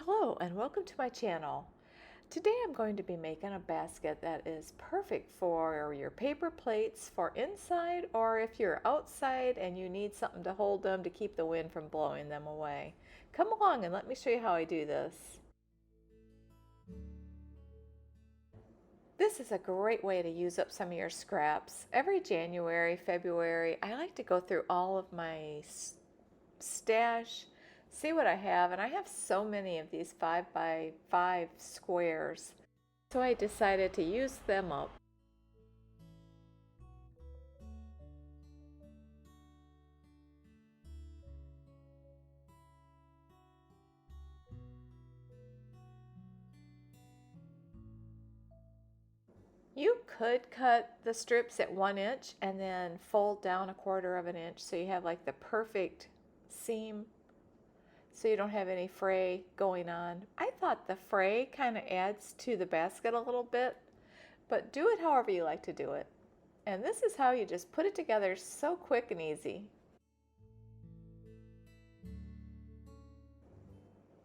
Hello and welcome to my channel. Today I'm going to be making a basket that is perfect for your paper plates for inside, or if you're outside and you need something to hold them to keep the wind from blowing them away. Come along and let me show you how I do this. This is a great way to use up some of your scraps. Every January, February, I like to go through all of my stash, see what I have, and I have so many of these 5 by 5 squares, so I decided to use them up. You could cut the strips at 1 inch and then fold down 1/4 of an inch so you have like the perfect seam, so you don't have any fray going on. I thought the fray kind of adds to the basket a little bit, but do it however you like to do it. And this is how you just put it together so quick and easy.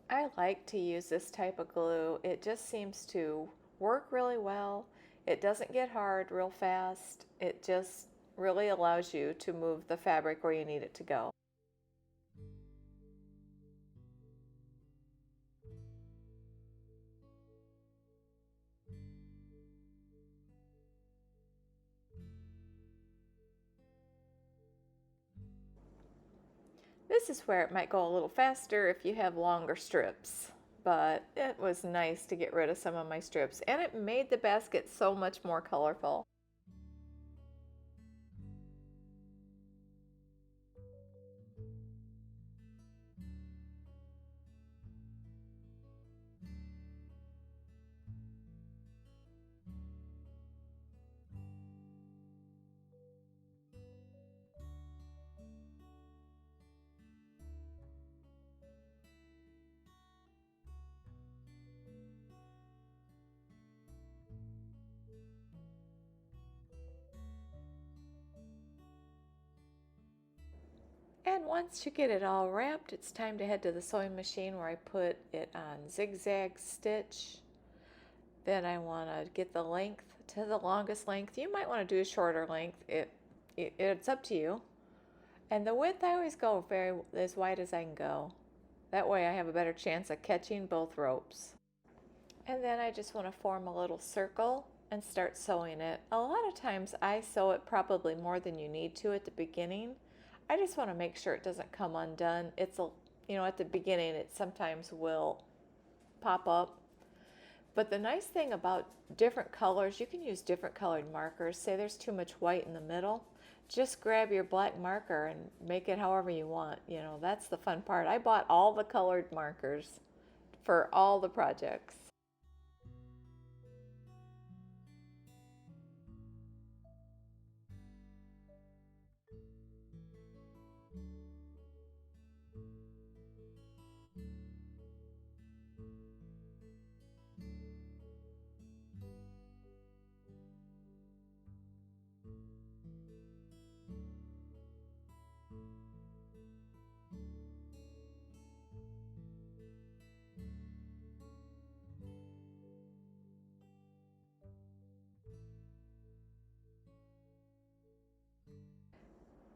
I like to use this type of glue. It just seems to work really well. It doesn't get hard real fast. It just really allows you to move the fabric where you need it to go. This is where it might go a little faster if you have longer strips, but it was nice to get rid of some of my strips, and it made the basket so much more colorful. And once you get it all wrapped, it's time to head to the sewing machine where I put it on zigzag stitch. Then I want to get the length to the longest length. You might want to do a shorter length. It's up to you. And the width, I always go as wide as I can go. That way I have a better chance of catching both ropes. And then I just want to form a little circle and start sewing it. A lot of times I sew it probably more than you need to at the beginning. I just want to make sure it doesn't come undone. At the beginning it sometimes will pop up. But the nice thing about different colors, you can use different colored markers. Say there's too much white in the middle, just grab your black marker and make it however you want. That's the fun part. I bought all the colored markers for all the projects.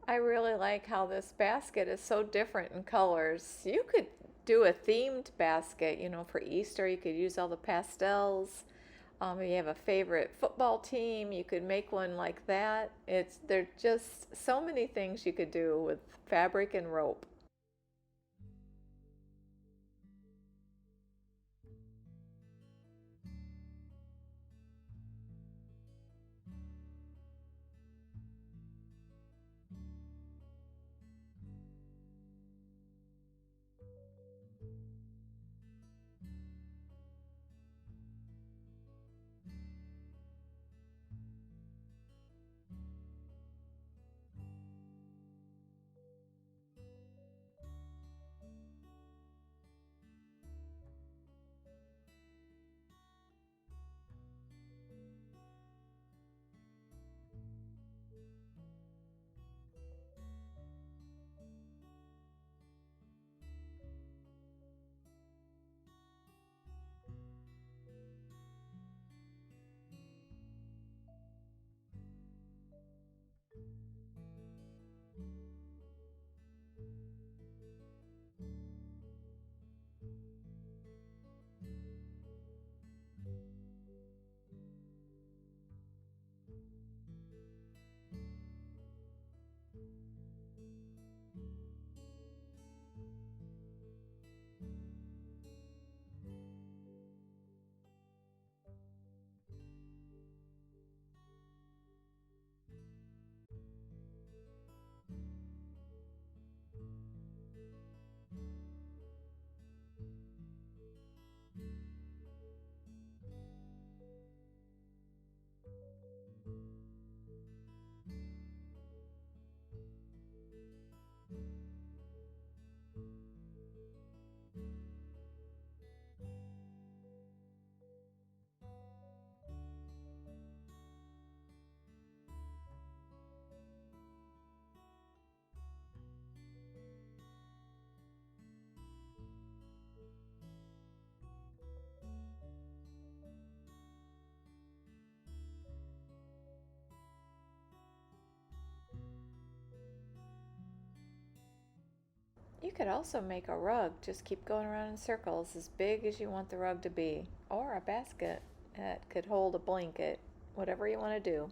I really like how this basket is so different in colors. You could do a themed basket, for Easter. You could use all the pastels. If you have a favorite football team, you could make one like that. There's just so many things you could do with fabric and rope. could also make a rug. Just keep going around in circles as big as you want the rug to be, or a basket that could hold a blanket, whatever you want to do.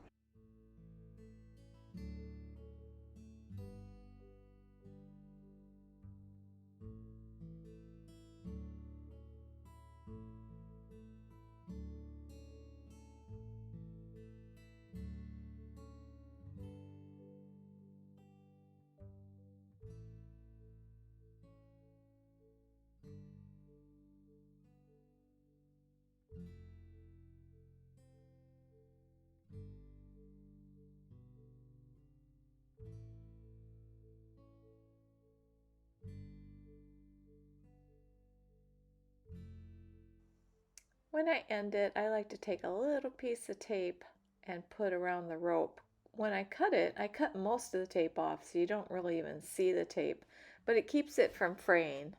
When I end it, I like to take a little piece of tape and put around the rope. When I cut it, I cut most of the tape off so you don't really even see the tape, but it keeps it from fraying.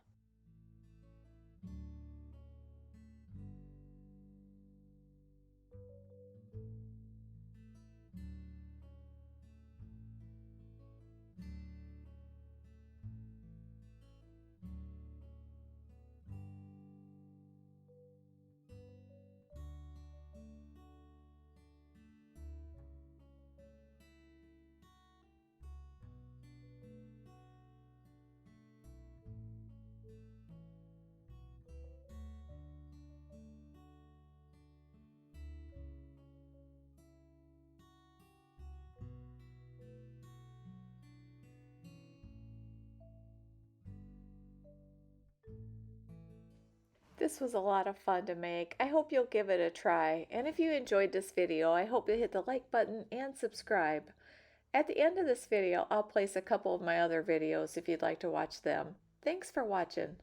This was a lot of fun to make. I hope you'll give it a try. And if you enjoyed this video, I hope you hit the like button and subscribe. At the end of this video, I'll place a couple of my other videos if you'd like to watch them. Thanks for watching.